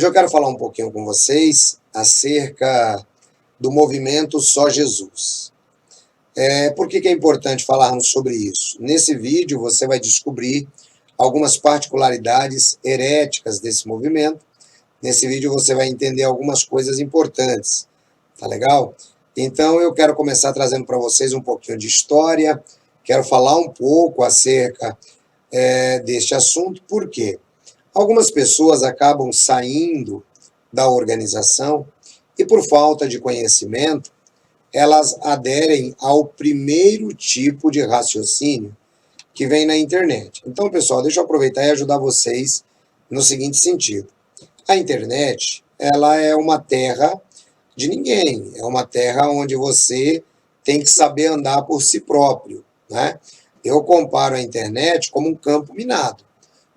Hoje eu quero falar um pouquinho com vocês acerca do movimento Só Jesus. Por que é importante falarmos sobre isso? Nesse vídeo você vai descobrir algumas particularidades heréticas desse movimento. Nesse vídeo você vai entender algumas coisas importantes, tá legal? Então eu quero começar trazendo para vocês um pouquinho de história, quero falar um pouco acerca deste assunto, por quê? Algumas pessoas acabam saindo da organização e, por falta de conhecimento, elas aderem ao primeiro tipo de raciocínio que vem na internet. Então, pessoal, deixa eu aproveitar e ajudar vocês no seguinte sentido. A internet, ela é uma terra de ninguém, é uma terra onde você tem que saber andar por si próprio, né? Eu comparo a internet como um campo minado.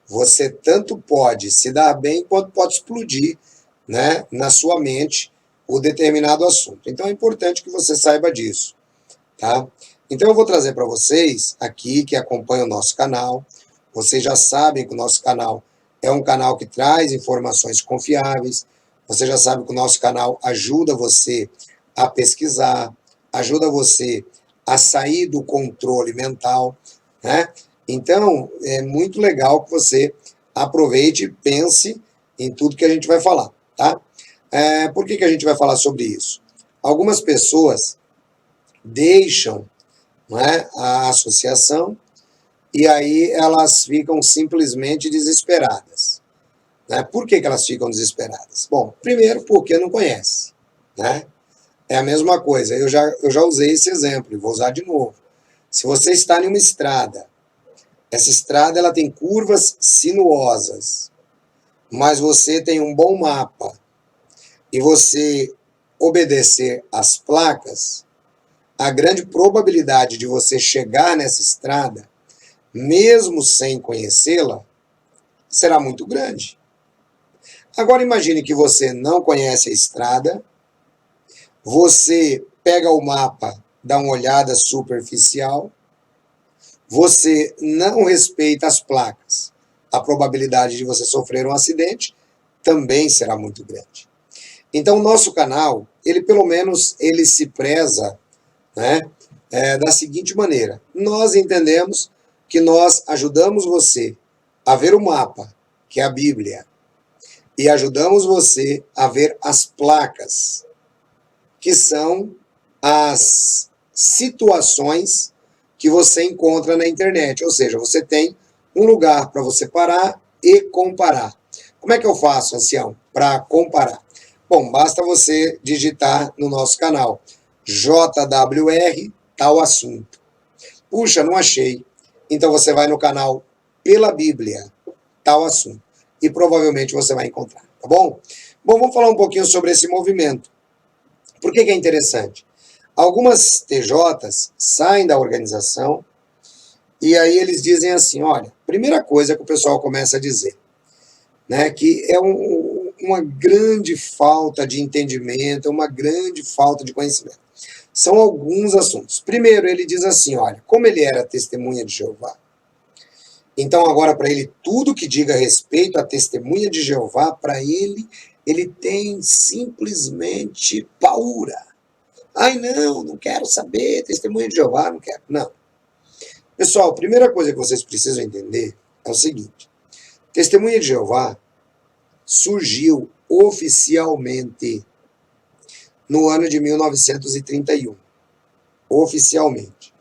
Você tanto pode se dar bem quanto pode explodir, né, na sua mente o determinado assunto. Então é importante que você saiba disso, tá? Então eu vou trazer para vocês aqui que acompanham o nosso canal. Vocês já sabem que o nosso canal é um canal que traz informações confiáveis. Você já sabe que o nosso canal ajuda você a pesquisar, ajuda você a sair do controle mental, né? Então, é muito legal que você aproveite e pense em tudo que a gente vai falar, tá? Por que a gente vai falar sobre isso? Algumas pessoas deixam, não é, a associação e aí elas ficam simplesmente desesperadas, né? Por que elas ficam desesperadas? Bom, primeiro porque não conhece, né? É a mesma coisa, eu já usei esse exemplo e vou usar de novo. Se você está em uma estrada, essa estrada ela tem curvas sinuosas, mas você tem um bom mapa e você obedecer às placas, a grande probabilidade de você chegar nessa estrada, mesmo sem conhecê-la, será muito grande. Agora imagine que você não conhece a estrada, você pega o mapa, dá uma olhada superficial, você não respeita as placas, a probabilidade de você sofrer um acidente também será muito grande. Então, o nosso canal, ele pelo menos, ele se preza, né, da seguinte maneira. Nós entendemos que nós ajudamos você a ver o mapa, que é a Bíblia, e ajudamos você a ver as placas, que são as situações que você encontra na internet, ou seja, você tem um lugar para você parar e comparar. Como é que eu faço, ancião, para comparar? Bom, basta você digitar no nosso canal JWR tal assunto. Puxa, não achei. Então você vai no canal Pela Bíblia tal assunto e provavelmente você vai encontrar, tá bom? Bom, vamos falar um pouquinho sobre esse movimento. Por que é interessante? Algumas TJs saem da organização e aí eles dizem assim, olha, primeira coisa que o pessoal começa a dizer, né, que é uma grande falta de entendimento, uma grande falta de conhecimento. São alguns assuntos. Primeiro, ele diz assim, olha, como ele era testemunha de Jeová, então agora para ele tudo que diga respeito à testemunha de Jeová, para ele tem simplesmente paura. Ai, não quero saber, testemunha de Jeová, não quero. Não. Pessoal, a primeira coisa que vocês precisam entender é o seguinte. Testemunha de Jeová surgiu oficialmente no ano de 1931. Oficialmente,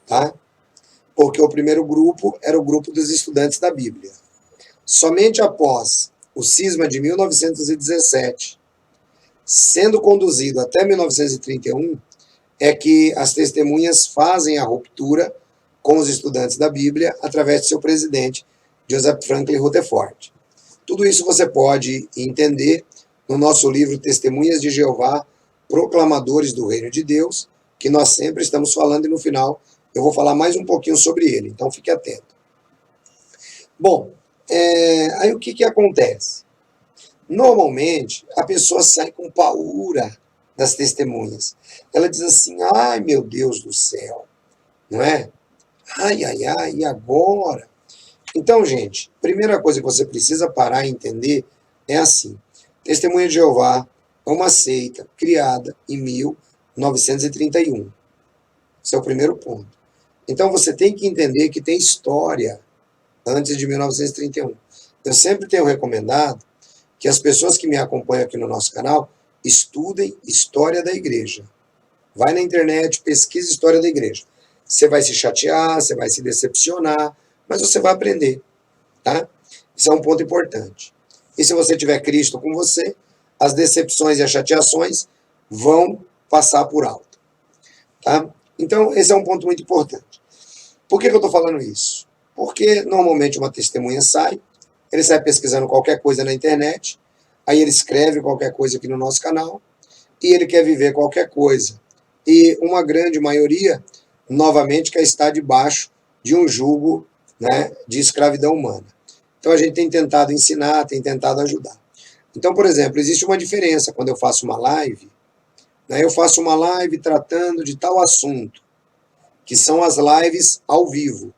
tá? Porque o primeiro grupo era o grupo dos estudantes da Bíblia. Somente após o cisma de 1917, sendo conduzido até 1931, é que as testemunhas fazem a ruptura com os estudantes da Bíblia através de seu presidente, Joseph Franklin Rutherford. Tudo isso você pode entender no nosso livro Testemunhas de Jeová, Proclamadores do Reino de Deus, que nós sempre estamos falando e no final eu vou falar mais um pouquinho sobre ele, então fique atento. Bom, aí o que acontece? Normalmente, a pessoa sai com paura das testemunhas. Ela diz assim, ai meu Deus do céu, não é? Ai, e agora? Então, gente, primeira coisa que você precisa parar e entender é assim, Testemunha de Jeová é uma seita criada em 1931. Esse é o primeiro ponto. Então você tem que entender que tem história antes de 1931. Eu sempre tenho recomendado que as pessoas que me acompanham aqui no nosso canal estudem história da igreja. Vai na internet, pesquisa história da igreja. Você vai se chatear, você vai se decepcionar, mas você vai aprender, tá? Isso é um ponto importante. E se você tiver Cristo com você, as decepções e as chateações vão passar por alto, tá? Então, esse é um ponto muito importante. Por que eu estou falando isso? Porque normalmente uma testemunha sai, ele sai pesquisando qualquer coisa na internet, aí ele escreve qualquer coisa aqui no nosso canal, e ele quer viver qualquer coisa. E uma grande maioria, novamente, quer estar debaixo de um jugo, né, de escravidão humana. Então a gente tem tentado ensinar, tem tentado ajudar. Então, por exemplo, existe uma diferença quando eu faço uma live, né, eu faço uma live tratando de tal assunto, que são as lives ao vivo.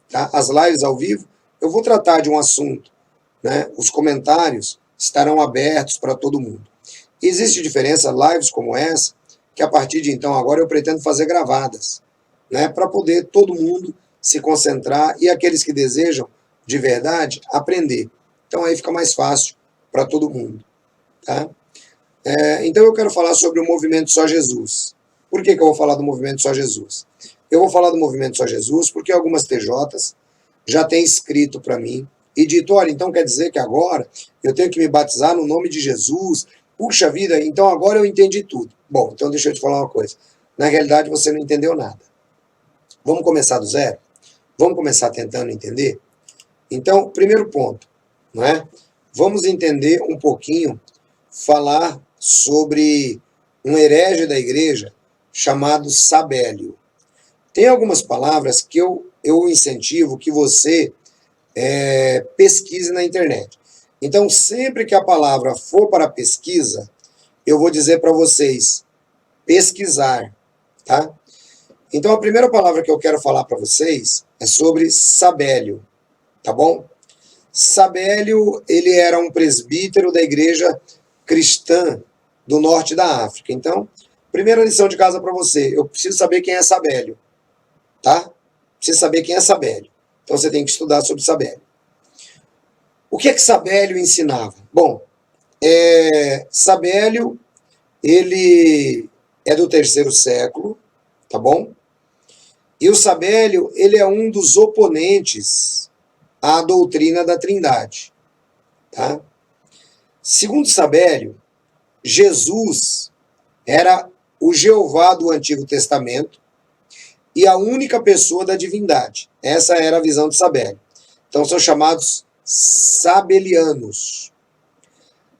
Tá? As lives ao vivo, eu vou tratar de um assunto, né, os comentários estarão abertos para todo mundo. Existe diferença, lives como essa, que a partir de então agora eu pretendo fazer gravadas, né, para poder todo mundo se concentrar e aqueles que desejam de verdade aprender. Então aí fica mais fácil para todo mundo, tá? Então eu quero falar sobre o movimento Só Jesus. Por que eu vou falar do movimento Só Jesus? Eu vou falar do movimento Só Jesus porque algumas TJs já têm escrito para mim e dito, olha, então quer dizer que agora eu tenho que me batizar no nome de Jesus? Puxa vida, então agora eu entendi tudo. Bom, então deixa eu te falar uma coisa. Na realidade você não entendeu nada. Vamos começar do zero? Vamos começar tentando entender? Então, primeiro ponto, não é? Vamos entender um pouquinho, falar sobre um herege da igreja chamado Sabélio. Tem algumas palavras que eu incentivo que você pesquise na internet. Então, sempre que a palavra for para pesquisa, eu vou dizer para vocês, pesquisar, tá? Então, a primeira palavra que eu quero falar para vocês é sobre Sabélio, tá bom? Sabélio, ele era um presbítero da igreja cristã do norte da África. Então, primeira lição de casa para você, eu preciso saber quem é Sabélio, tá? Preciso saber quem é Sabélio. Então, você tem que estudar sobre Sabélio. O que Sabélio ensinava? Bom, Sabélio, ele é do 3º século, tá bom? E o Sabélio, ele é um dos oponentes à doutrina da Trindade, tá? Segundo Sabélio, Jesus era o Jeová do Antigo Testamento e a única pessoa da divindade. Essa era a visão de Sabélio. Então são chamados sabelianos.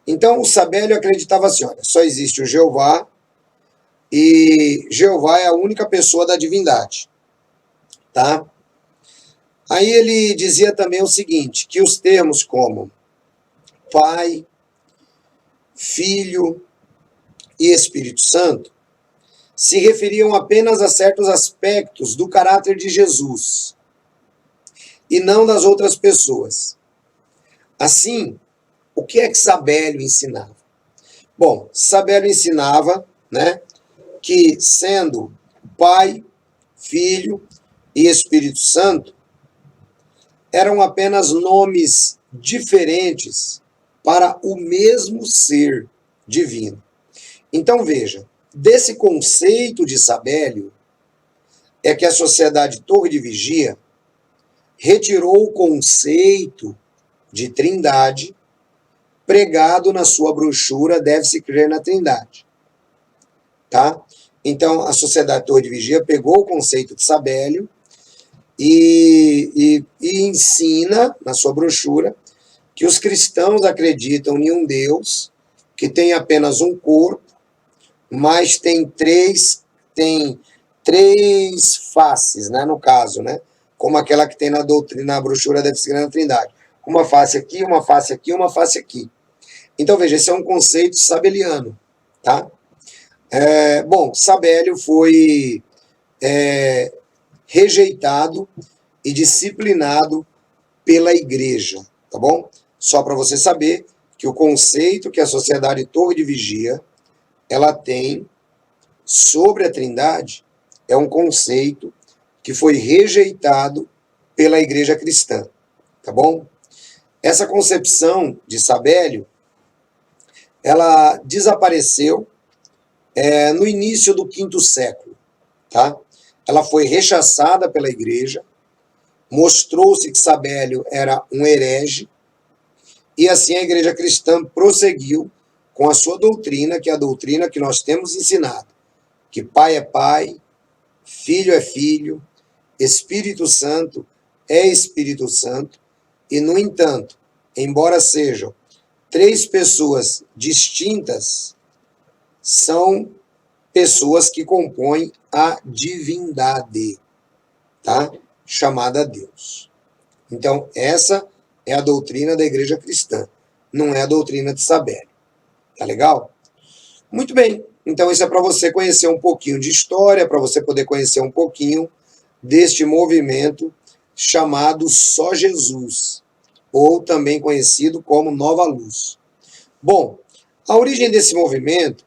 Então o Sabélio acreditava assim, olha, só existe o Jeová e Jeová é a única pessoa da divindade, tá? Aí ele dizia também o seguinte, que os termos como Pai, Filho e Espírito Santo se referiam apenas a certos aspectos do caráter de Jesus e não das outras pessoas. Assim, o que Sabélio ensinava? Bom, Sabélio ensinava, né, que sendo Pai, Filho e Espírito Santo, eram apenas nomes diferentes para o mesmo ser divino. Então veja, desse conceito de Sabélio é que a Sociedade Torre de Vigia retirou o conceito de Trindade pregado na sua brochura Deve-se Crer na Trindade. Tá? Então a Sociedade Torre de Vigia pegou o conceito de Sabélio e ensina na sua brochura que os cristãos acreditam em um Deus que tem apenas um corpo, mas tem três faces, né, no caso, né, como aquela que tem na doutrina, na brochura da Divina Trindade. Uma face aqui, uma face aqui, uma face aqui. Então, veja, esse é um conceito sabeliano, tá? Bom, Sabélio foi rejeitado e disciplinado pela igreja, tá bom? Só para você saber que o conceito que a Sociedade Torre de Vigia ela tem sobre a Trindade é um conceito que foi rejeitado pela Igreja Cristã, tá bom? Essa concepção de Sabélio, ela desapareceu no início do V século, tá? Ela foi rechaçada pela Igreja, mostrou-se que Sabélio era um herege, e assim a Igreja Cristã prosseguiu com a sua doutrina, que é a doutrina que nós temos ensinado, que Pai é Pai, Filho é Filho, Espírito Santo é Espírito Santo, e, no entanto, embora sejam três pessoas distintas, são pessoas que compõem a divindade, tá? Chamada Deus. Então, essa é a doutrina da Igreja Cristã, não é a doutrina de Sabélio. Tá legal? Muito bem. Então, isso é para você conhecer um pouquinho de história, para você poder conhecer um pouquinho deste movimento chamado Só Jesus, ou também conhecido como Nova Luz. Bom, a origem desse movimento,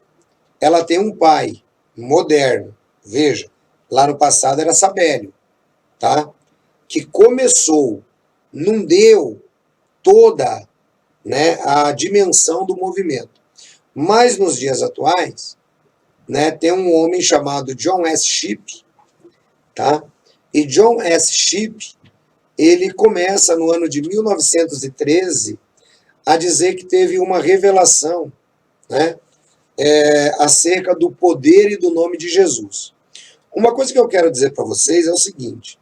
ela tem um pai moderno. Veja, lá no passado era Sabélio, tá? Que começou, não deu toda, né, a dimensão do movimento. Mas nos dias atuais, né, tem um homem chamado John S. Shipp, tá? E John S. Shipp, ele começa no ano de 1913 a dizer que teve uma revelação, né, acerca do poder e do nome de Jesus. Uma coisa que eu quero dizer para vocês é o seguinte: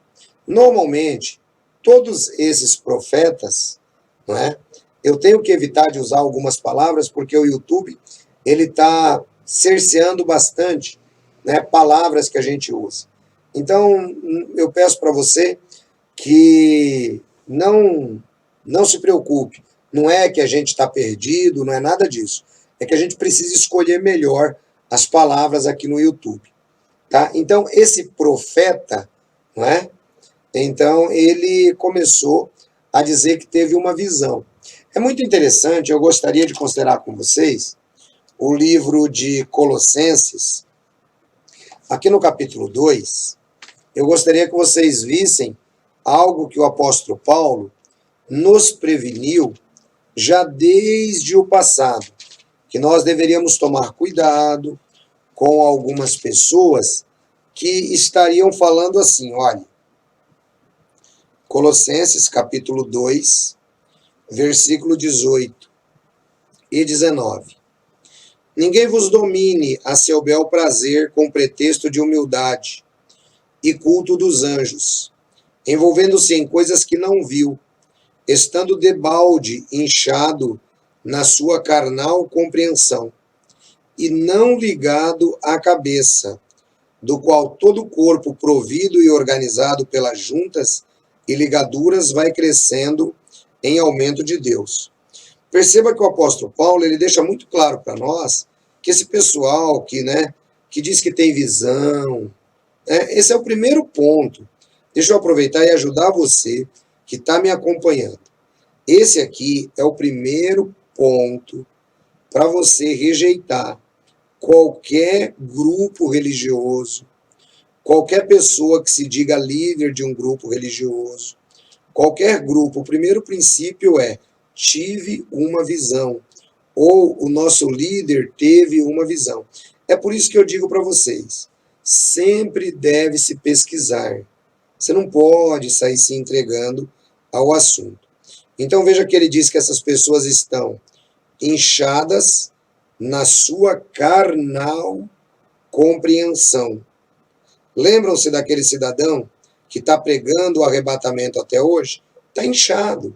normalmente, todos esses profetas, né, eu tenho que evitar de usar algumas palavras, porque o YouTube ele está cerceando bastante, né, palavras que a gente usa. Então, eu peço para você que não se preocupe. Não é que a gente está perdido, não é nada disso. É que a gente precisa escolher melhor as palavras aqui no YouTube. Tá? Então, esse profeta, não é? Então, ele começou a dizer que teve uma visão. É muito interessante, eu gostaria de considerar com vocês o livro de Colossenses. Aqui no capítulo 2, eu gostaria que vocês vissem algo que o apóstolo Paulo nos preveniu já desde o passado, que nós deveríamos tomar cuidado com algumas pessoas que estariam falando assim, olha, Colossenses capítulo 2, versículo 18 e 19. Ninguém vos domine a seu bel prazer com pretexto de humildade e culto dos anjos, envolvendo-se em coisas que não viu, estando debalde inchado na sua carnal compreensão, e não ligado à cabeça, do qual todo o corpo provido e organizado pelas juntas e ligaduras vai crescendo em aumento de Deus. Perceba que o apóstolo Paulo ele deixa muito claro para nós que esse pessoal que diz que tem visão, esse é o primeiro ponto. Deixa eu aproveitar e ajudar você que está me acompanhando. Esse aqui é o primeiro ponto para você rejeitar qualquer grupo religioso, qualquer pessoa que se diga líder de um grupo religioso, qualquer grupo. O primeiro princípio é: tive uma visão, ou o nosso líder teve uma visão. É por isso que eu digo para vocês, sempre deve se pesquisar. Você não pode sair se entregando ao assunto. Então veja que ele diz que essas pessoas estão inchadas na sua carnal compreensão. Lembram-se daquele cidadão que está pregando o arrebatamento até hoje? Está inchado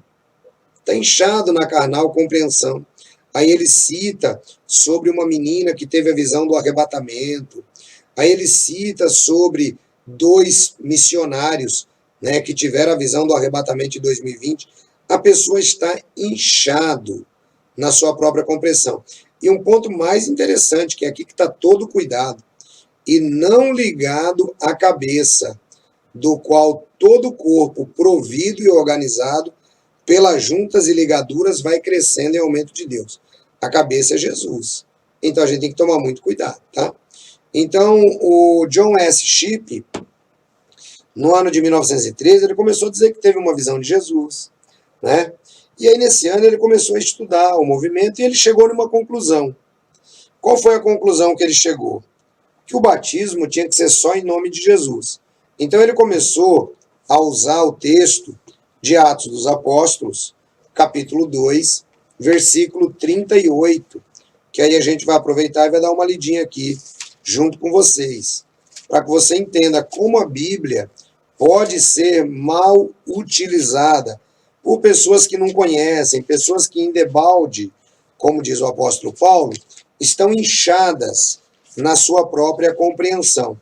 na carnal compreensão. Aí ele cita sobre uma menina que teve a visão do arrebatamento. Aí ele cita sobre 2 missionários, né, que tiveram a visão do arrebatamento de 2020. A pessoa está inchado na sua própria compreensão. E um ponto mais interessante, que é aqui que está todo cuidado, e não ligado à cabeça, do qual todo o corpo provido e organizado pelas juntas e ligaduras vai crescendo em aumento de Deus. A cabeça é Jesus. Então a gente tem que tomar muito cuidado, tá? Então o John S. Shipp, no ano de 1913, ele começou a dizer que teve uma visão de Jesus, né? E aí nesse ano ele começou a estudar o movimento e ele chegou numa conclusão. Qual foi a conclusão que ele chegou? Que o batismo tinha que ser só em nome de Jesus. Então ele começou a usar o texto de Atos dos Apóstolos, capítulo 2, versículo 38, que aí a gente vai aproveitar e vai dar uma lidinha aqui, junto com vocês, para que você entenda como a Bíblia pode ser mal utilizada por pessoas que não conhecem, pessoas que em debalde, como diz o apóstolo Paulo, estão inchadas na sua própria compreensão.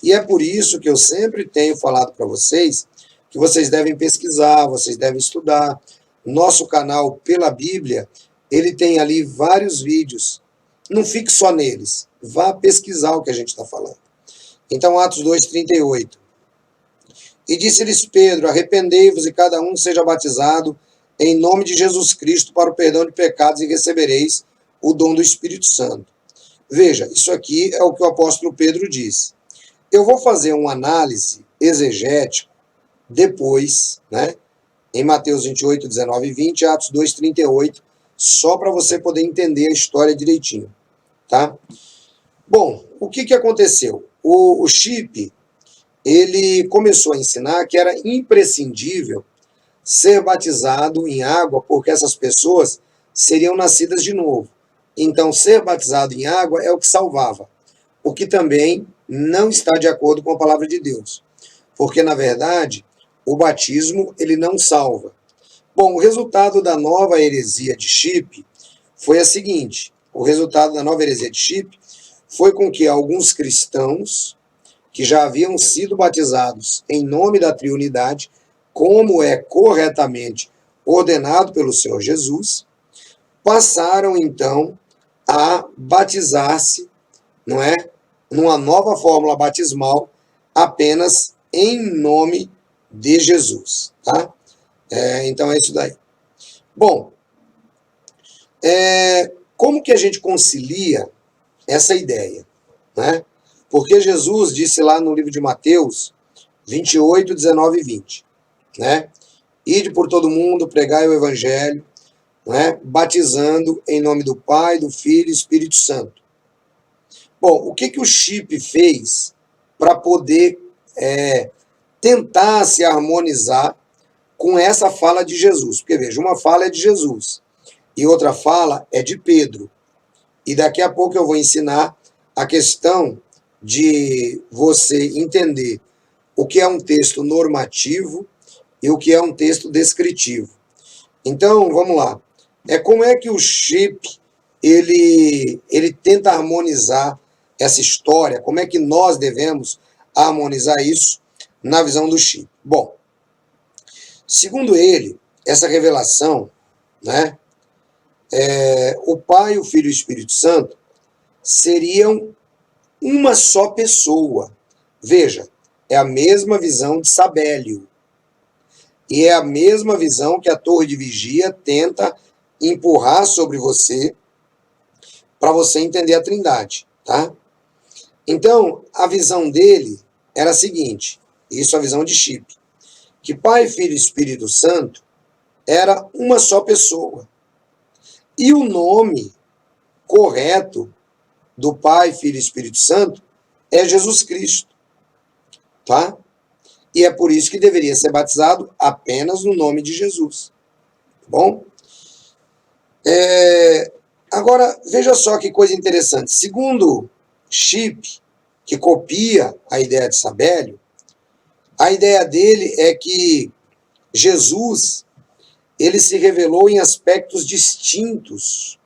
E é por isso que eu sempre tenho falado para vocês que vocês devem pesquisar, vocês devem estudar. Nosso canal Pela Bíblia, ele tem ali vários vídeos. Não fique só neles, vá pesquisar o que a gente está falando. Então, Atos 2:38. E disse-lhes Pedro, arrependei-vos e cada um seja batizado em nome de Jesus Cristo para o perdão de pecados e recebereis o dom do Espírito Santo. Veja, isso aqui é o que o apóstolo Pedro diz. Eu vou fazer uma análise exegética depois, né, em Mateus 28, 19 e 20, Atos 2, 38, só para você poder entender a história direitinho, tá? Bom, o que aconteceu? O Shipp, ele começou a ensinar que era imprescindível ser batizado em água, porque essas pessoas seriam nascidas de novo. Então, ser batizado em água é o que salvava, o que também não está de acordo com a palavra de Deus, porque, na verdade, o batismo ele não salva. Bom, o resultado da nova heresia de Shipp foi a seguinte, o resultado da nova heresia de Shipp foi com que alguns cristãos que já haviam sido batizados em nome da triunidade, como é corretamente ordenado pelo Senhor Jesus, passaram então a batizar-se, não é, numa nova fórmula batismal, apenas em nome de Jesus, tá? Então é isso daí. Bom, como que a gente concilia essa ideia, né? Porque Jesus disse lá no livro de Mateus 28, 19 e 20, né? Ide por todo mundo, pregai o evangelho, né? Batizando em nome do Pai, do Filho e do Espírito Santo. Bom, o que o Shipp fez para poder tentar se harmonizar com essa fala de Jesus? Porque, veja, uma fala é de Jesus e outra fala é de Pedro. E daqui a pouco eu vou ensinar a questão de você entender o que é um texto normativo e o que é um texto descritivo. Então, vamos lá. Como é que o Shipp ele tenta harmonizar essa história? Como é que nós devemos harmonizar isso na visão do Shipp? Bom, segundo ele, essa revelação, né, o Pai, o Filho e o Espírito Santo seriam uma só pessoa. Veja, é a mesma visão de Sabélio. E é a mesma visão que a torre de vigia tenta empurrar sobre você para você entender a Trindade, tá? Então, a visão dele era a seguinte, isso é a visão de Shipp, que Pai, Filho e Espírito Santo era uma só pessoa. E o nome correto do Pai, Filho e Espírito Santo é Jesus Cristo, tá? E é por isso que deveria ser batizado apenas no nome de Jesus, tá bom? Agora, veja só que coisa interessante. Segundo Shipp, que copia a ideia de Sabélio, a ideia dele é que Jesus ele se revelou em aspectos distintos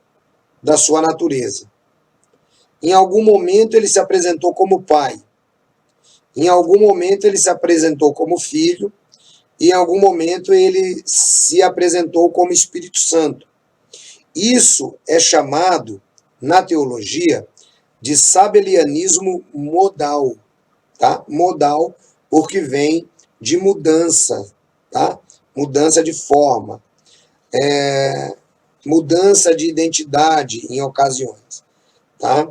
da sua natureza. Em algum momento ele se apresentou como pai. Em algum momento ele se apresentou como filho. E em algum momento ele se apresentou como Espírito Santo. Isso é chamado, na teologia, de sabelianismo modal. Tá? Modal, porque vem de mudança, tá? Mudança de forma. mudança de identidade em ocasiões, tá?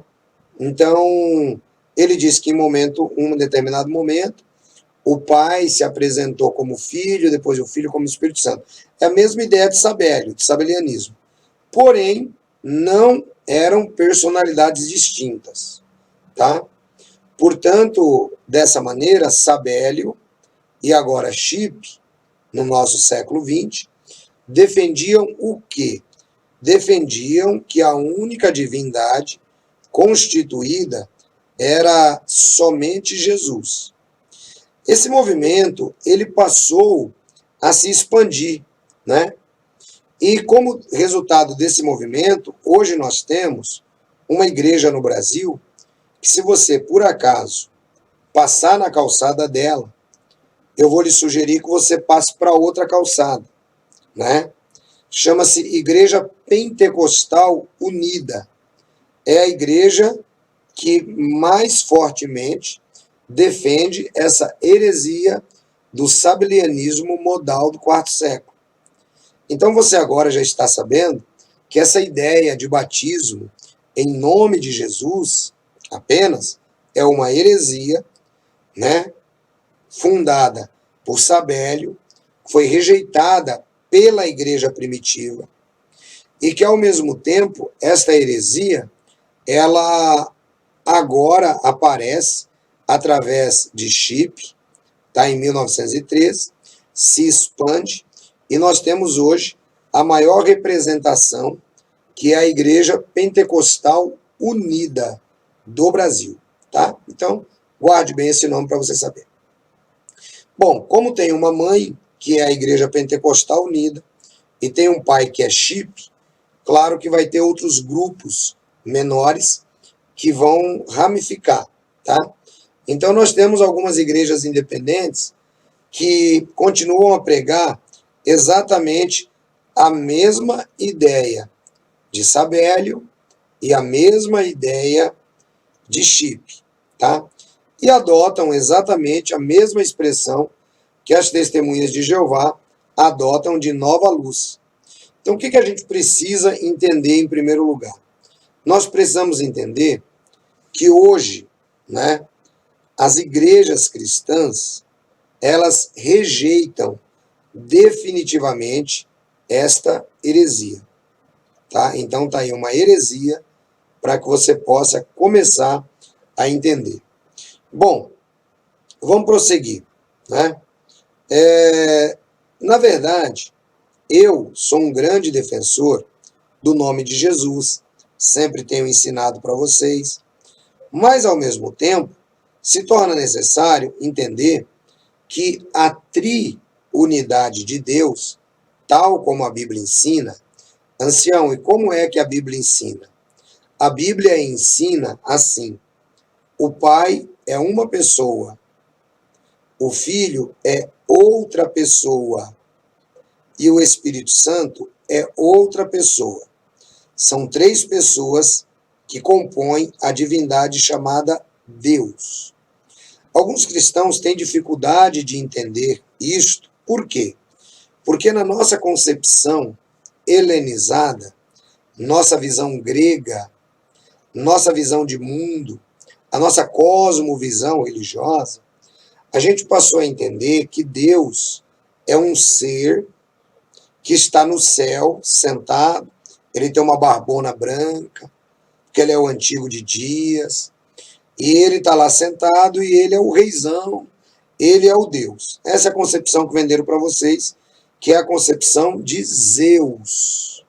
Então, ele diz que em um determinado momento, o pai se apresentou como filho, depois o filho como Espírito Santo. É a mesma ideia de Sabélio, de sabelianismo. Porém, não eram personalidades distintas, tá? Portanto, dessa maneira, Sabélio e agora Chip, no nosso século XX, defendiam o quê? Defendiam que a única divindade constituída era somente Jesus. Esse movimento, ele passou a se expandir, né? E como resultado desse movimento, hoje nós temos uma igreja no Brasil que, se você, por acaso, passar na calçada dela, eu vou lhe sugerir que você passe para outra calçada, né? Chama-se Igreja Pentecostal Unida. É a igreja que mais fortemente defende essa heresia do sabelianismo modal do quarto século. Então você agora já está sabendo que essa ideia de batismo em nome de Jesus apenas é uma heresia, né, fundada por Sabélio, foi rejeitada pela igreja primitiva, e que ao mesmo tempo esta heresia ela agora aparece através de Chip, tá, em 1913, se expande, e nós temos hoje a maior representação, que é a Igreja Pentecostal Unida do Brasil, tá? Então, guarde bem esse nome para você saber. Bom, como tem uma mãe, que é a Igreja Pentecostal Unida, e tem um pai que é Chip, claro que vai ter outros grupos menores que vão ramificar, tá? Então nós temos algumas igrejas independentes que continuam a pregar exatamente a mesma ideia de Sabélio e a mesma ideia de Chip, tá? E adotam exatamente a mesma expressão que as testemunhas de Jeová adotam de nova luz. Então o que a gente precisa entender em primeiro lugar? Nós precisamos entender que hoje, né, as igrejas cristãs, elas rejeitam definitivamente esta heresia, tá? Então tá aí uma heresia para que você possa começar a entender. Bom, vamos prosseguir, né? Na verdade, eu sou um grande defensor do nome de Jesus, sempre tenho ensinado para vocês, mas ao mesmo tempo se torna necessário entender que a triunidade de Deus, tal como a Bíblia ensina, ancião, e como é que a Bíblia ensina? A Bíblia ensina assim: o Pai é uma pessoa, o Filho é outra pessoa e o Espírito Santo é outra pessoa. São três pessoas que compõem a divindade chamada Deus. Alguns cristãos têm dificuldade de entender isto. Por quê? Porque na nossa concepção helenizada, nossa visão grega, nossa visão de mundo, a nossa cosmovisão religiosa, a gente passou a entender que Deus é um ser que está no céu, sentado, ele tem uma barbona branca, que ele é o antigo de dias, e ele está lá sentado e ele é o reizão, ele é o Deus. Essa é a concepção que venderam para vocês, que é a concepção de Zeus.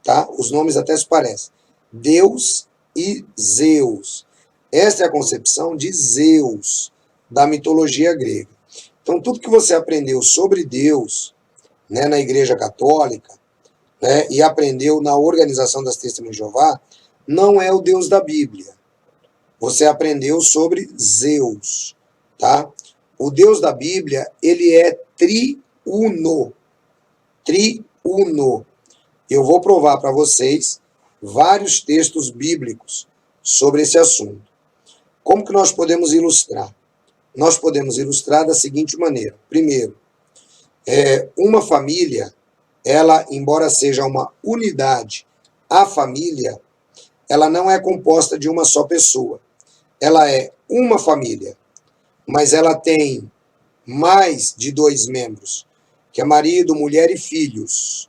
Tá? Os nomes até se parecem. Deus e Zeus. Essa é a concepção de Zeus, da mitologia grega. Então, tudo que você aprendeu sobre Deus, né, na Igreja Católica, né, e aprendeu na Organização das Testemunhas de Jeová, não é o Deus da Bíblia. Você aprendeu sobre Zeus, tá? O Deus da Bíblia, ele é triuno. Triuno. Eu vou provar para vocês vários textos bíblicos sobre esse assunto. Como que nós podemos ilustrar? Nós podemos ilustrar da seguinte maneira. Primeiro, uma família, ela, embora seja uma unidade, a família, ela não é composta de uma só pessoa. Ela é uma família, mas ela tem mais de 2 membros, que é marido, mulher e filhos.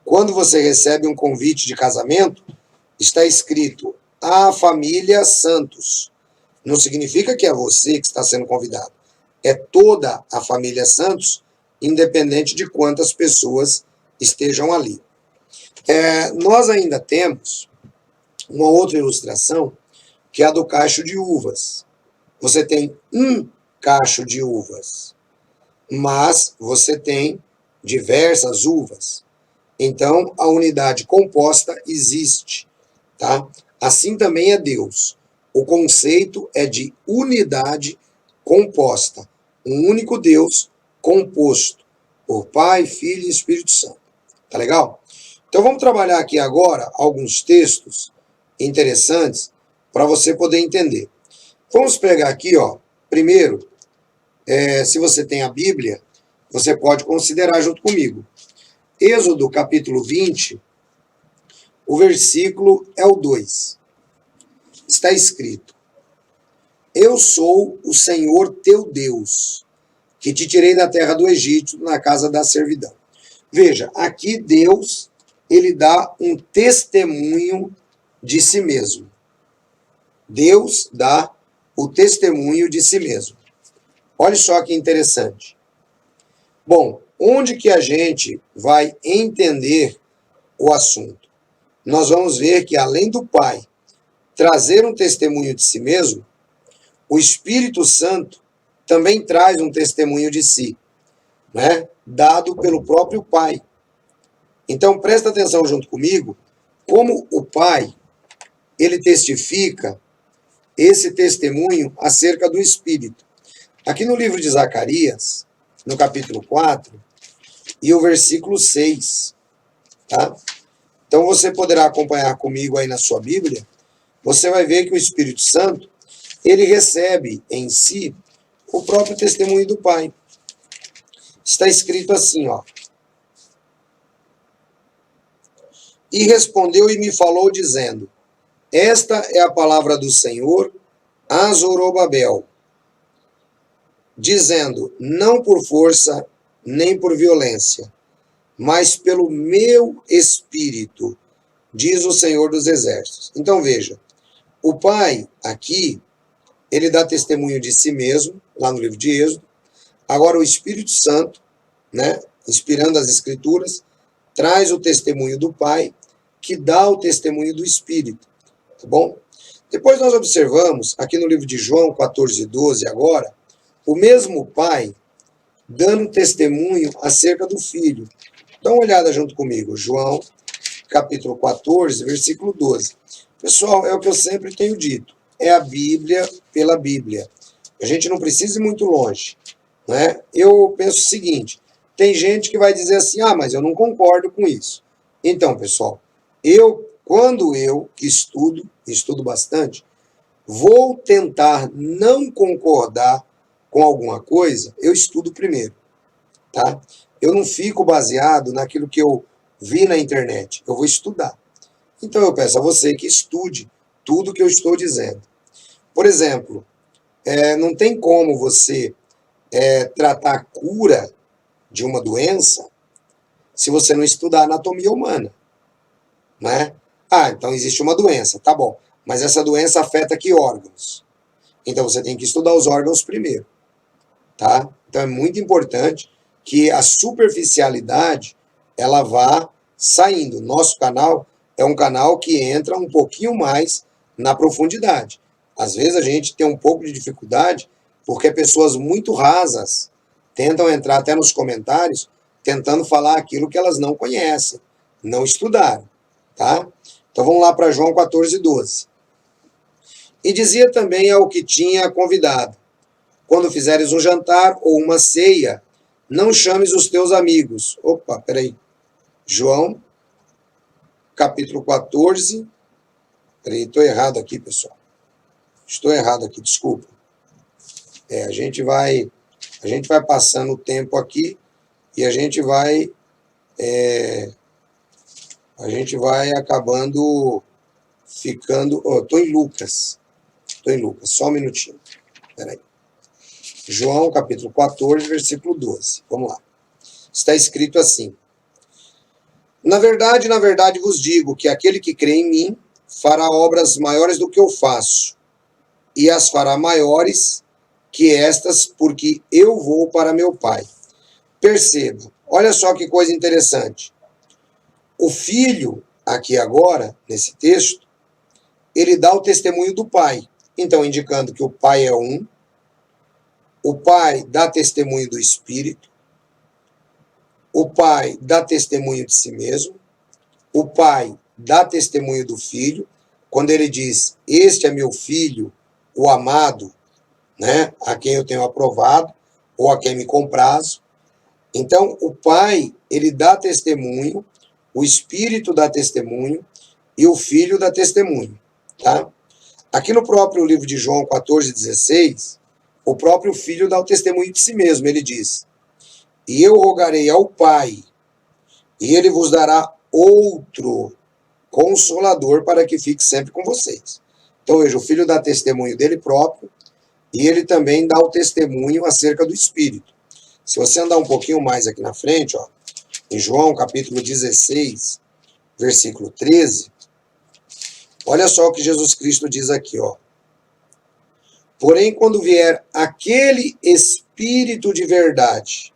Quando você recebe um convite de casamento, está escrito a família Santos. Não significa que é você que está sendo convidado. É toda a família Santos, independente de quantas pessoas estejam ali. Nós ainda temos uma outra ilustração, que é a do cacho de uvas. Você tem um cacho de uvas, mas você tem diversas uvas. Então, a unidade composta existe, tá? Assim também é Deus. O conceito é de unidade composta. Um único Deus composto por Pai, Filho e Espírito Santo. Tá legal? Então, vamos trabalhar aqui agora alguns textos interessantes para você poder entender. Vamos pegar aqui, ó. Primeiro, se você tem a Bíblia, você pode considerar junto comigo. Êxodo capítulo 20, o versículo é o 2. Está escrito: Eu sou o Senhor teu Deus, que te tirei da terra do Egito, na casa da servidão. Veja, aqui Deus, ele dá um testemunho de si mesmo. Deus dá o testemunho de si mesmo. Olha só que interessante. Bom, onde que a gente vai entender o assunto? Nós vamos ver que, além do Pai trazer um testemunho de si mesmo, o Espírito Santo também traz um testemunho de si, né? Dado pelo próprio Pai. Então, presta atenção junto comigo, como o Pai, ele testifica esse testemunho acerca do Espírito. Aqui no livro de Zacarias, no capítulo 4, e o versículo 6, tá? Então, você poderá acompanhar comigo aí na sua Bíblia. Você vai ver que o Espírito Santo, ele recebe em si o próprio testemunho do Pai. Está escrito assim, ó. E respondeu e me falou, dizendo: Esta é a palavra do Senhor a Zorobabel, dizendo: Não por força nem por violência, mas pelo meu espírito, diz o Senhor dos Exércitos. Então veja, o Pai aqui, ele dá testemunho de si mesmo, lá no livro de Êxodo. Agora o Espírito Santo, né, inspirando as Escrituras, traz o testemunho do Pai, que dá o testemunho do Espírito, tá bom? Depois nós observamos, aqui no livro de João 14:12 agora, o mesmo Pai dando testemunho acerca do Filho. Dá uma olhada junto comigo, João capítulo 14, versículo 12. Pessoal, é o que eu sempre tenho dito, é a Bíblia pela Bíblia. A gente não precisa ir muito longe, né? Eu penso o seguinte, tem gente que vai dizer assim, mas eu não concordo com isso. Então, pessoal, quando eu estudo bastante, vou tentar não concordar com alguma coisa, eu estudo primeiro, tá? Eu não fico baseado naquilo que eu vi na internet, eu vou estudar. Então eu peço a você que estude tudo que eu estou dizendo. Por exemplo, não tem como você tratar a cura de uma doença se você não estudar anatomia humana, né? Então existe uma doença, tá bom. Mas essa doença afeta que órgãos? Então você tem que estudar os órgãos primeiro, tá? Então é muito importante que a superficialidade ela vá saindo. Nosso canal é um canal que entra um pouquinho mais na profundidade. Às vezes a gente tem um pouco de dificuldade porque pessoas muito rasas tentam entrar até nos comentários tentando falar aquilo que elas não conhecem, não estudaram, tá? Então vamos lá para João 14:12. E dizia também ao que tinha convidado: Quando fizeres um jantar ou uma ceia, não chames os teus amigos. Opa, peraí. João, capítulo 14. Peraí, estou errado aqui, pessoal. Estou errado aqui, desculpa. A gente vai passando o tempo aqui e a gente vai a gente vai acabando ficando... Estou em Lucas, só um minutinho, peraí. João, capítulo 14, versículo 12, vamos lá. Está escrito assim: na verdade vos digo que aquele que crê em mim fará obras maiores do que eu faço, e as fará maiores que estas, porque eu vou para meu Pai. Perceba, olha só que coisa interessante. O filho, aqui agora, nesse texto, ele dá o testemunho do Pai. Então, indicando que o Pai é um, o Pai dá testemunho do Espírito, o Pai dá testemunho de si mesmo, o Pai dá testemunho do Filho, quando ele diz, este é meu Filho, o amado, né, a quem eu tenho aprovado, ou a quem me comprazo. Então, o Pai, ele dá testemunho, o Espírito dá testemunho, e o Filho dá testemunho, tá? Aqui no próprio livro de João 14,16, o próprio Filho dá o testemunho de si mesmo, ele diz, e eu rogarei ao Pai, e ele vos dará outro Consolador para que fique sempre com vocês. Então, veja, o Filho dá testemunho dele próprio, e ele também dá o testemunho acerca do Espírito. Se você andar um pouquinho mais aqui na frente, ó, em João capítulo 16, versículo 13, olha só o que Jesus Cristo diz aqui, ó. Porém, quando vier aquele Espírito de verdade,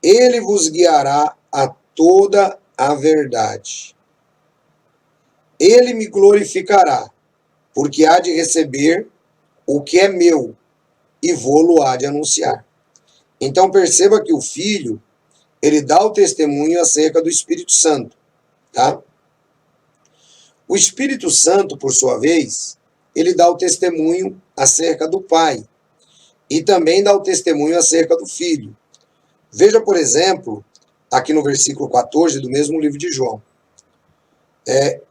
ele vos guiará a toda a verdade. Ele me glorificará, porque há de receber o que é meu, e vou-lo há de anunciar. Então perceba que o Filho, ele dá o testemunho acerca do Espírito Santo, tá? O Espírito Santo, por sua vez, ele dá o testemunho acerca do Pai, e também dá o testemunho acerca do Filho. Veja, por exemplo, aqui no versículo 14 do mesmo livro de João.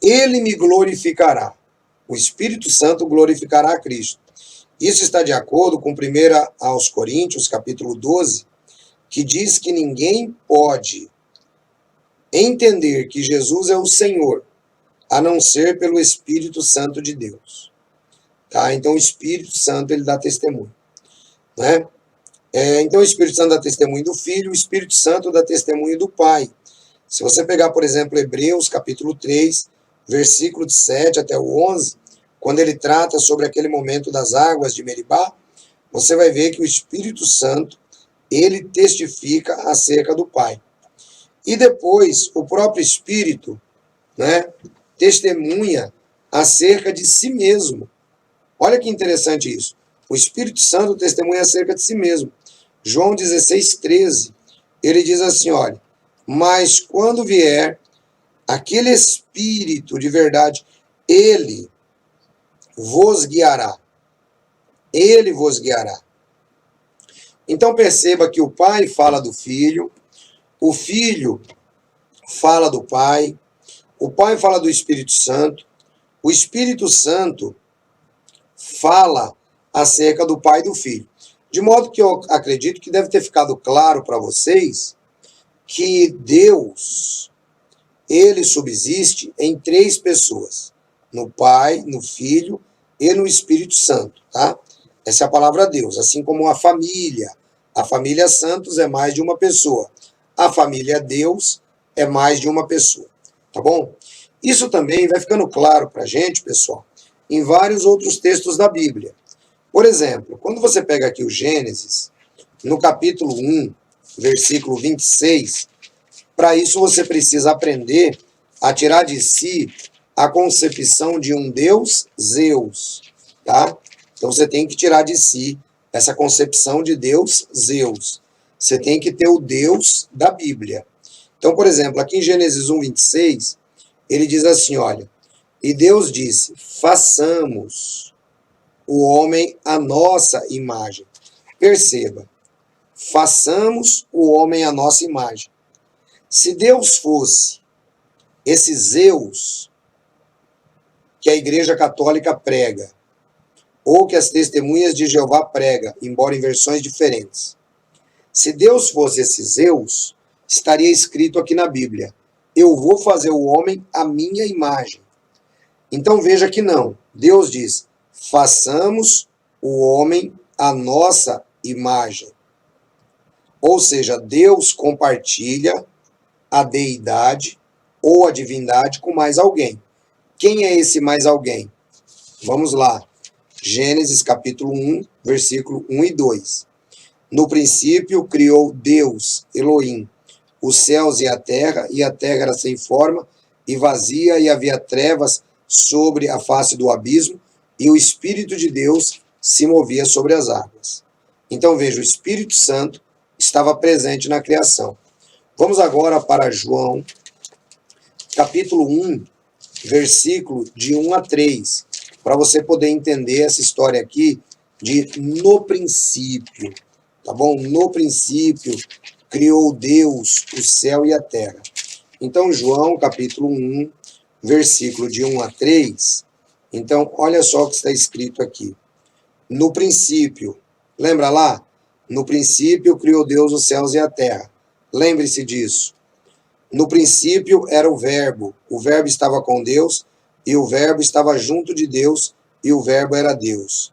Ele me glorificará. O Espírito Santo glorificará a Cristo. Isso está de acordo com 1 aos Coríntios, capítulo 12, que diz que ninguém pode entender que Jesus é o Senhor, a não ser pelo Espírito Santo de Deus. Tá? Então o Espírito Santo, ele dá testemunho, né? Então o Espírito Santo dá testemunho do Filho, o Espírito Santo dá testemunho do Pai. Se você pegar, por exemplo, Hebreus, capítulo 3, versículo de 7 até o 11, quando ele trata sobre aquele momento das águas de Meribá, você vai ver que o Espírito Santo, ele testifica acerca do Pai. E depois, o próprio Espírito, né, testemunha acerca de si mesmo. Olha que interessante isso. O Espírito Santo testemunha acerca de si mesmo. João 16, 13, ele diz assim, olha, mas quando vier aquele Espírito de verdade, ele vos guiará. Ele vos guiará. Então perceba que o Pai fala do Filho, o Filho fala do Pai, o Pai fala do Espírito Santo, o Espírito Santo fala acerca do Pai e do Filho. De modo que eu acredito que deve ter ficado claro para vocês que Deus, ele subsiste em 3 pessoas, no Pai, no Filho e no Espírito Santo, tá? Essa é a palavra Deus, assim como a família Santos é mais de uma pessoa, a família Deus é mais de uma pessoa, tá bom? Isso também vai ficando claro para a gente, pessoal, em vários outros textos da Bíblia. Por exemplo, quando você pega aqui o Gênesis, no capítulo 1, versículo 26, para isso você precisa aprender a tirar de si a concepção de um Deus, Zeus, tá? Então você tem que tirar de si essa concepção de Deus, Zeus. Você tem que ter o Deus da Bíblia. Então, por exemplo, aqui em Gênesis 1, 26, ele diz assim, olha, e Deus disse, façamos o homem à nossa imagem. Perceba, façamos o homem à nossa imagem. Se Deus fosse esse Zeus que a Igreja Católica prega, ou que as testemunhas de Jeová prega, embora em versões diferentes. Se Deus fosse esse Zeus, estaria escrito aqui na Bíblia: eu vou fazer o homem à minha imagem. Então veja que não. Deus diz: façamos o homem à nossa imagem. Ou seja, Deus compartilha a deidade ou a divindade com mais alguém. Quem é esse mais alguém? Vamos lá. Gênesis capítulo 1, versículo 1 e 2. No princípio criou Deus, Elohim, os céus e a terra era sem forma e vazia, e havia trevas sobre a face do abismo, e o Espírito de Deus se movia sobre as águas. Então veja, o Espírito Santo estava presente na criação. Vamos agora para João, capítulo 1, versículo de 1 a 3, para você poder entender essa história aqui de no princípio, tá bom? No princípio criou Deus o céu e a terra. Então, João, capítulo 1, versículo de 1 a 3, então, olha só o que está escrito aqui. No princípio, lembra lá? No princípio criou Deus os céus e a terra. Lembre-se disso. No princípio era o verbo estava com Deus, e o verbo estava junto de Deus, e o verbo era Deus.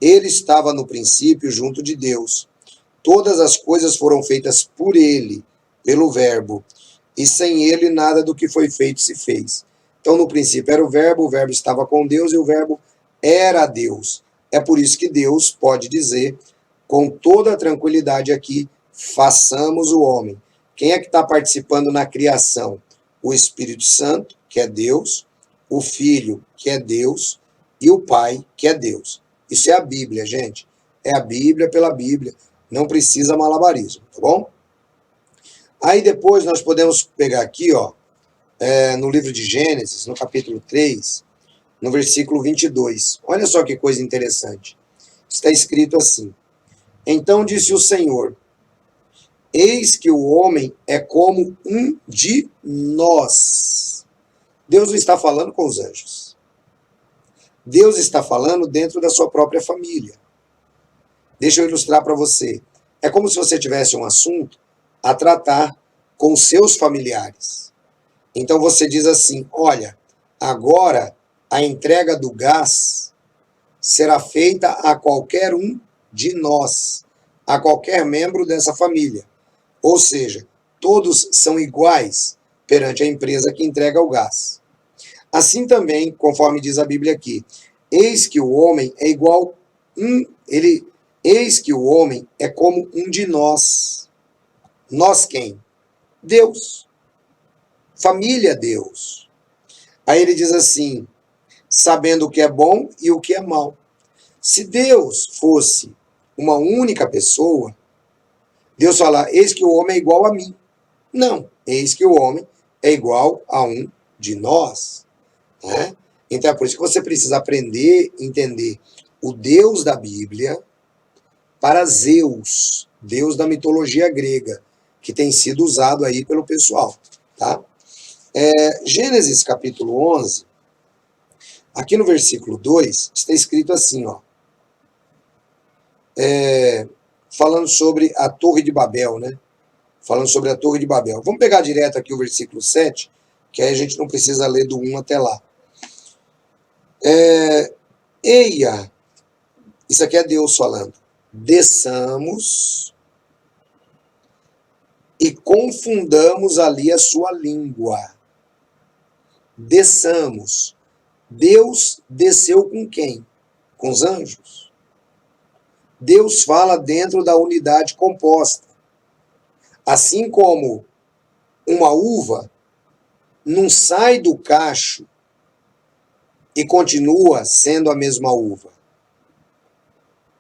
Ele estava no princípio junto de Deus. Todas as coisas foram feitas por ele, pelo verbo, e sem ele nada do que foi feito se fez. Então no princípio era o verbo estava com Deus, e o verbo era Deus. É por isso que Deus pode dizer com toda a tranquilidade aqui: façamos o homem. Quem é que está participando na criação? O Espírito Santo, que é Deus, o Filho, que é Deus, e o Pai, que é Deus. Isso é a Bíblia, gente. É a Bíblia pela Bíblia. Não precisa malabarismo, tá bom? Aí depois nós podemos pegar aqui, ó, no livro de Gênesis, no capítulo 3, no versículo 22. Olha só que coisa interessante. Está escrito assim: então disse o Senhor: eis que o homem é como um de nós. Deus não está falando com os anjos. Deus está falando dentro da sua própria família. Deixa eu ilustrar para você. É como se você tivesse um assunto a tratar com seus familiares. Então você diz assim: olha, agora a entrega do gás será feita a qualquer um de nós, a qualquer membro dessa família. Ou seja, todos são iguais perante a empresa que entrega o gás. Assim também, conforme diz a Bíblia aqui, eis que o homem é igual eis que o homem é como um de nós. Nós quem? Deus. Família Deus. Aí ele diz assim: sabendo o que é bom e o que é mal. Se Deus fosse uma única pessoa, Deus fala: eis que o homem é igual a mim. Não, eis que o homem é igual a um de nós. Né? Então é por isso que você precisa aprender a entender o Deus da Bíblia para Zeus, Deus da mitologia grega, que tem sido usado aí pelo pessoal. Tá? Gênesis capítulo 11, aqui no versículo 2, está escrito assim, ó, falando sobre a Torre de Babel, né? Falando sobre a Torre de Babel. Vamos pegar direto aqui o versículo 7, que aí a gente não precisa ler do 1 até lá. Eia, isso aqui é Deus falando: desçamos e confundamos ali a sua língua. Desçamos. Deus desceu com quem? Com os anjos. Deus fala dentro da unidade composta. Assim como uma uva não sai do cacho e continua sendo a mesma uva.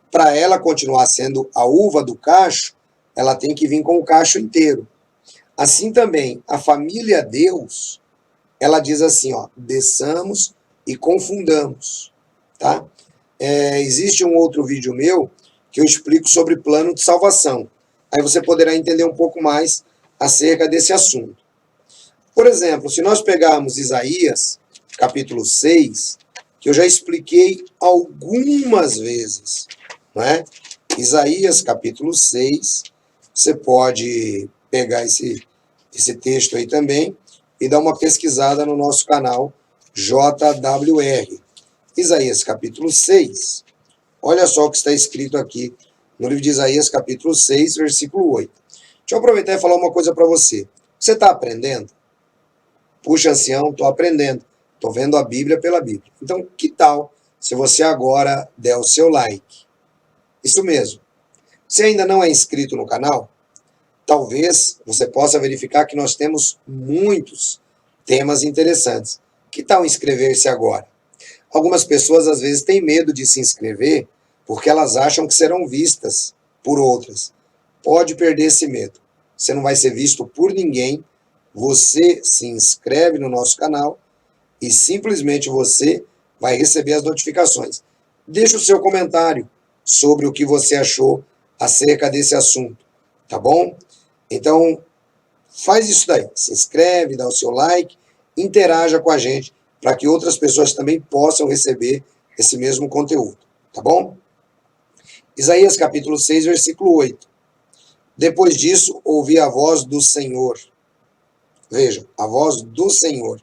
Para ela continuar sendo a uva do cacho, ela tem que vir com o cacho inteiro. Assim também, a família Deus, ela diz assim, ó, desçamos e confundamos. Tá? Existe um outro vídeo meu que eu explico sobre plano de salvação. Aí você poderá entender um pouco mais acerca desse assunto. Por exemplo, se nós pegarmos Isaías, capítulo 6, que eu já expliquei algumas vezes, não é? Isaías, capítulo 6, você pode pegar esse esse texto aí também e dá uma pesquisada no nosso canal JWR. Isaías capítulo 6. Olha só o que está escrito aqui no livro de Isaías capítulo 6, versículo 8. Deixa eu aproveitar e falar uma coisa para você. Você está aprendendo? Puxa, ancião, estou aprendendo. Estou vendo a Bíblia pela Bíblia. Então, que tal se você agora der o seu like? Isso mesmo. Se ainda não é inscrito no canal, talvez você possa verificar que nós temos muitos temas interessantes. Que tal inscrever-se agora? Algumas pessoas às vezes têm medo de se inscrever porque elas acham que serão vistas por outras. Pode perder esse medo. Você não vai ser visto por ninguém. Você se inscreve no nosso canal e simplesmente você vai receber as notificações. Deixe o seu comentário sobre o que você achou acerca desse assunto, tá bom? Então, faz isso daí. Se inscreve, dá o seu like, interaja com a gente para que outras pessoas também possam receber esse mesmo conteúdo, tá bom? Isaías capítulo 6, versículo 8. Depois disso, ouvi a voz do Senhor. Veja, a voz do Senhor,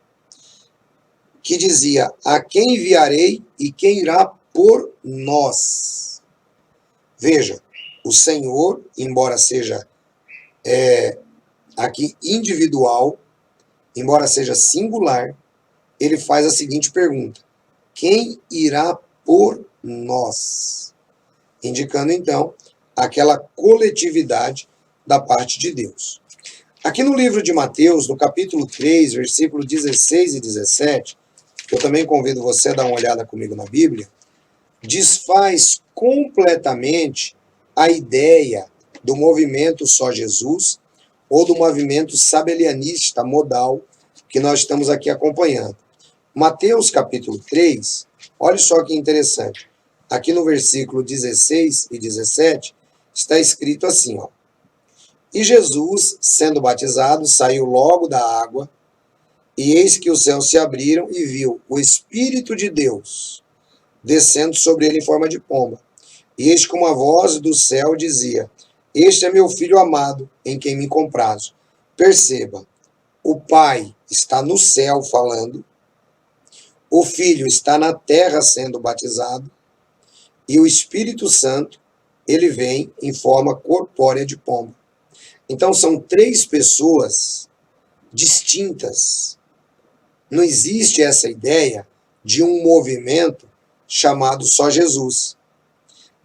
que dizia: a quem enviarei e quem irá por nós? Veja, o Senhor, embora seja aqui individual, embora seja singular, ele faz a seguinte pergunta: quem irá por nós? Indicando então aquela coletividade da parte de Deus. Aqui no livro de Mateus, no capítulo 3, versículos 16 e 17, que eu também convido você a dar uma olhada comigo na Bíblia, desfaz completamente a ideia do movimento Só Jesus ou do movimento sabelianista modal que nós estamos aqui acompanhando. Mateus capítulo 3, olha só que interessante. Aqui no versículo 16 e 17 está escrito assim, ó: e Jesus, sendo batizado, saiu logo da água, e eis que os céus se abriram e viu o Espírito de Deus descendo sobre ele em forma de pomba. E eis que uma voz do céu dizia: este é meu filho amado, em quem me comprazo. Perceba, o Pai está no céu falando, o Filho está na terra sendo batizado, e o Espírito Santo, ele vem em forma corpórea de pomba. Então são três pessoas distintas. Não existe essa ideia de um movimento chamado Só Jesus.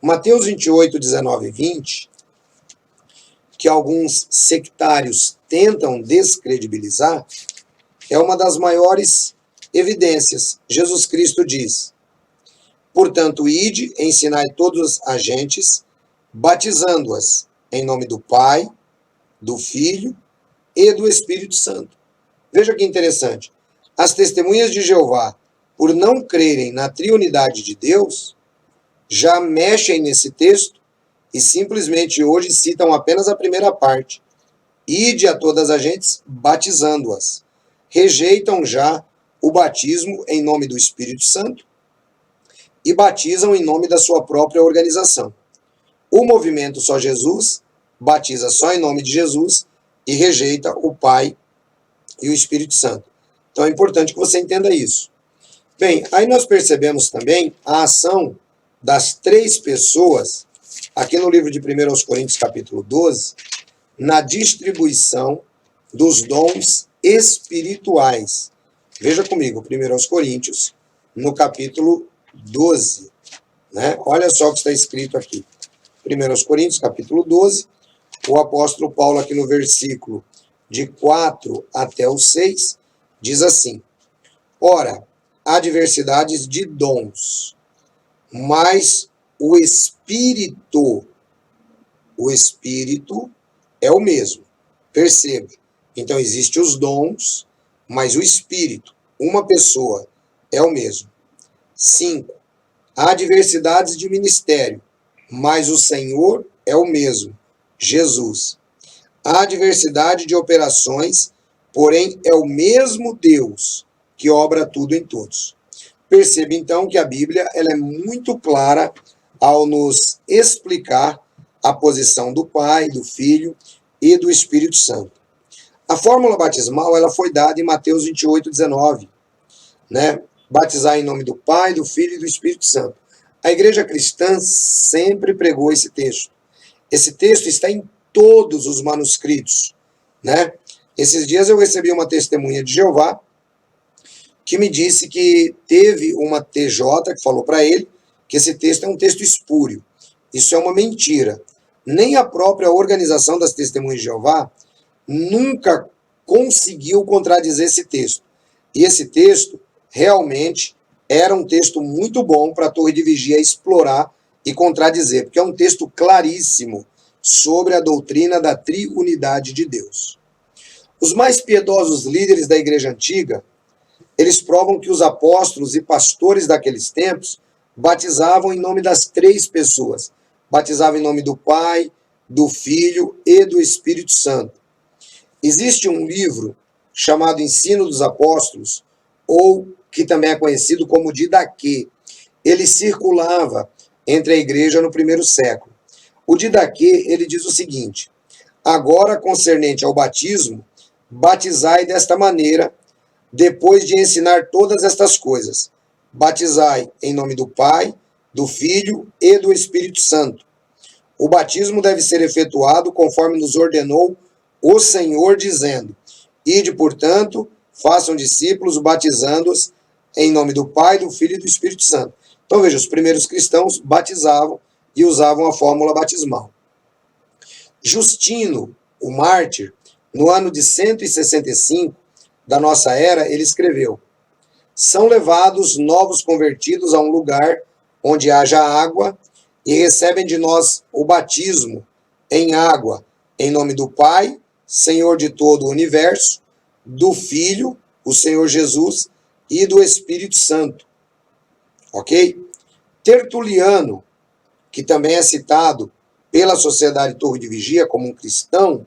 Mateus 28, 19 e 20, que alguns sectários tentam descredibilizar, é uma das maiores evidências. Jesus Cristo diz: portanto, ide, ensinai todas as gentes, batizando-as em nome do Pai, do Filho e do Espírito Santo. Veja que interessante. As testemunhas de Jeová, por não crerem na triunidade de Deus, já mexem nesse texto e simplesmente hoje citam apenas a primeira parte. Ide a todas as gentes, batizando-as. Rejeitam já o batismo em nome do Espírito Santo e batizam em nome da sua própria organização. O movimento Só Jesus batiza só em nome de Jesus e rejeita o Pai e o Espírito Santo. Então é importante que você entenda isso. Bem, aí nós percebemos também a ação das três pessoas, aqui no livro de 1 Coríntios capítulo 12, na distribuição dos dons espirituais. Veja comigo, 1 Coríntios, no capítulo 12. Né? Olha só o que está escrito aqui. 1 Coríntios capítulo 12, o apóstolo Paulo, aqui no versículo de 4 até o 6, diz assim: ora, há diversidades de dons, mas o Espírito é o mesmo. Perceba. Então, existem os dons, mas o Espírito, uma pessoa, é o mesmo. 5. Há diversidades de ministério, mas o Senhor é o mesmo, Jesus. Há diversidade de operações, porém é o mesmo Deus que obra tudo em todos. Perceba então que a Bíblia ela é muito clara ao nos explicar a posição do Pai, do Filho e do Espírito Santo. A fórmula batismal ela foi dada em Mateus 28:19, né? Batizar em nome do Pai, do Filho e do Espírito Santo. A igreja cristã sempre pregou esse texto. Esse texto está em todos os manuscritos, né? Esses dias eu recebi uma testemunha de Jeová que me disse que teve uma TJ que falou para ele que esse texto é um texto espúrio. Isso é uma mentira. Nem a própria organização das Testemunhas de Jeová nunca conseguiu contradizer esse texto. E esse texto realmente era um texto muito bom para a Torre de Vigia explorar e contradizer, porque é um texto claríssimo sobre a doutrina da triunidade de Deus. Os mais piedosos líderes da igreja antiga, eles provam que os apóstolos e pastores daqueles tempos batizavam em nome das três pessoas. Batizavam em nome do Pai, do Filho e do Espírito Santo. Existe um livro chamado Ensino dos Apóstolos, ou que também é conhecido como Didaquê. Ele circulava entre a igreja no primeiro século. O Didaquê, ele diz o seguinte: agora, concernente ao batismo, batizai desta maneira, depois de ensinar todas estas coisas. Batizai em nome do Pai, do Filho e do Espírito Santo. O batismo deve ser efetuado conforme nos ordenou o Senhor, dizendo: ide, portanto, façam discípulos, batizando-os em nome do Pai, do Filho e do Espírito Santo. Então veja, os primeiros cristãos batizavam e usavam a fórmula batismal. Justino, o mártir, no ano de 165 da nossa era, ele escreveu: são levados novos convertidos a um lugar onde haja água e recebem de nós o batismo em água, em nome do Pai, Senhor de todo o universo, do Filho, o Senhor Jesus, e do Espírito Santo. Ok? Tertuliano, que também é citado pela Sociedade Torre de Vigia como um cristão,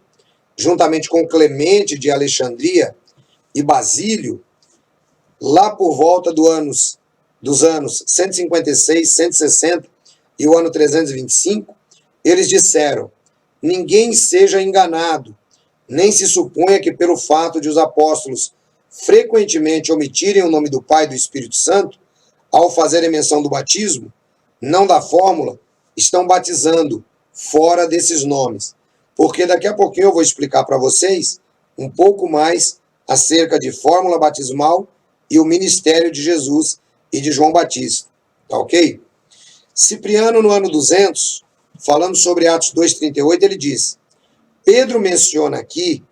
juntamente com Clemente de Alexandria e Basílio, lá por volta dos anos 156, 160 e o ano 325, eles disseram: ninguém seja enganado, nem se suponha que pelo fato de os apóstolos frequentemente omitirem o nome do Pai e do Espírito Santo, ao fazerem menção do batismo, não da fórmula, estão batizando fora desses nomes. Porque daqui a pouquinho eu vou explicar para vocês um pouco mais acerca de fórmula batismal e o ministério de Jesus e de João Batista. Tá ok? Cipriano, no ano 200, falando sobre Atos 2,38, ele diz: Pedro menciona aqui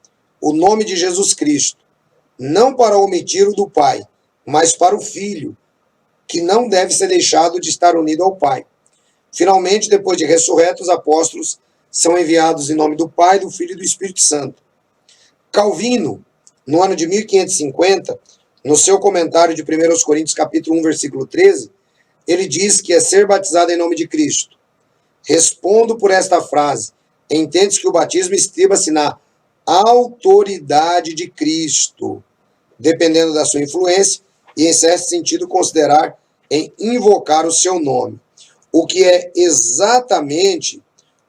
o nome de Jesus Cristo, não para omitir o do Pai, mas para o Filho, que não deve ser deixado de estar unido ao Pai. Finalmente, depois de ressurretos, os apóstolos são enviados em nome do Pai, do Filho e do Espírito Santo. Calvino, no ano de 1550, no seu comentário de 1 Coríntios capítulo 1, versículo 13, ele diz que é ser batizado em nome de Cristo. Respondo por esta frase: entende-se que o batismo estriba-se na autoridade de Cristo, dependendo da sua influência, e em certo sentido considerar em invocar o seu nome. O que é exatamente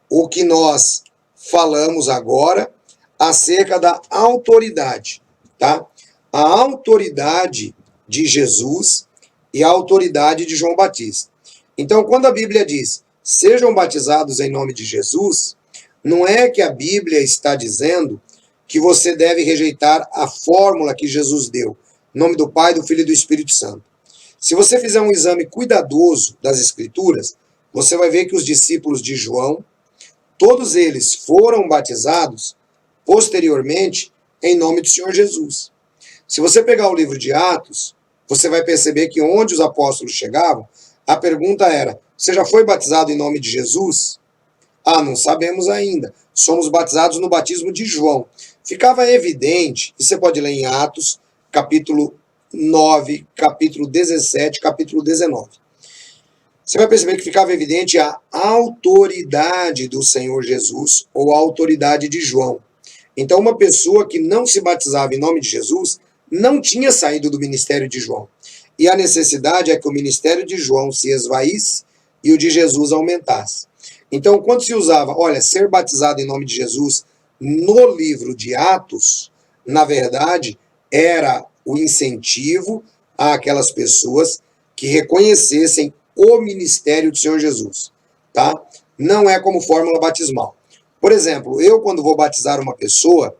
o que nós falamos agora acerca da autoridade, tá? A autoridade de Jesus e a autoridade de João Batista. Então, quando a Bíblia diz: sejam batizados em nome de Jesus, não é que a Bíblia está dizendo que você deve rejeitar a fórmula que Jesus deu, em nome do Pai, do Filho e do Espírito Santo. Se você fizer um exame cuidadoso das Escrituras, você vai ver que os discípulos de João, todos eles foram batizados posteriormente em nome do Senhor Jesus. Se você pegar o livro de Atos, você vai perceber que onde os apóstolos chegavam, a pergunta era: você já foi batizado em nome de Jesus? Ah, não sabemos ainda. Somos batizados no batismo de João. Ficava evidente, e você pode ler em Atos, capítulo 9, capítulo 17, capítulo 19. Você vai perceber que ficava evidente a autoridade do Senhor Jesus, ou a autoridade de João. Então, uma pessoa que não se batizava em nome de Jesus não tinha saído do ministério de João. E a necessidade é que o ministério de João se esvaísse e o de Jesus aumentasse. Então, quando se usava, olha, ser batizado em nome de Jesus no livro de Atos, na verdade, era o incentivo àquelas pessoas que reconhecessem o ministério do Senhor Jesus, tá? Não é como fórmula batismal. Por exemplo, eu quando vou batizar uma pessoa,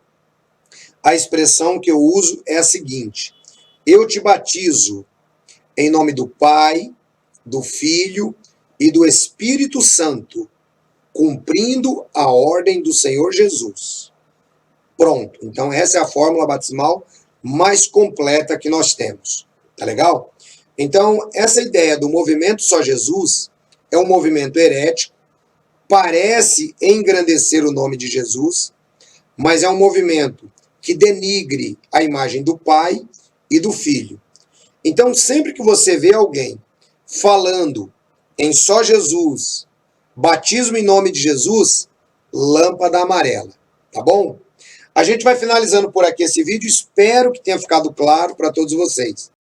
a expressão que eu uso é a seguinte: eu te batizo em nome do Pai, do Filho e do Espírito Santo, cumprindo a ordem do Senhor Jesus. Pronto. Então essa é a fórmula batismal mais completa que nós temos. Tá legal? Então, essa ideia do movimento Só Jesus é um movimento herético, parece engrandecer o nome de Jesus, mas é um movimento que denigre a imagem do Pai e do Filho. Então, sempre que você vê alguém falando em só Jesus, batismo em nome de Jesus, lâmpada amarela, tá bom? A gente vai finalizando por aqui esse vídeo, espero que tenha ficado claro para todos vocês.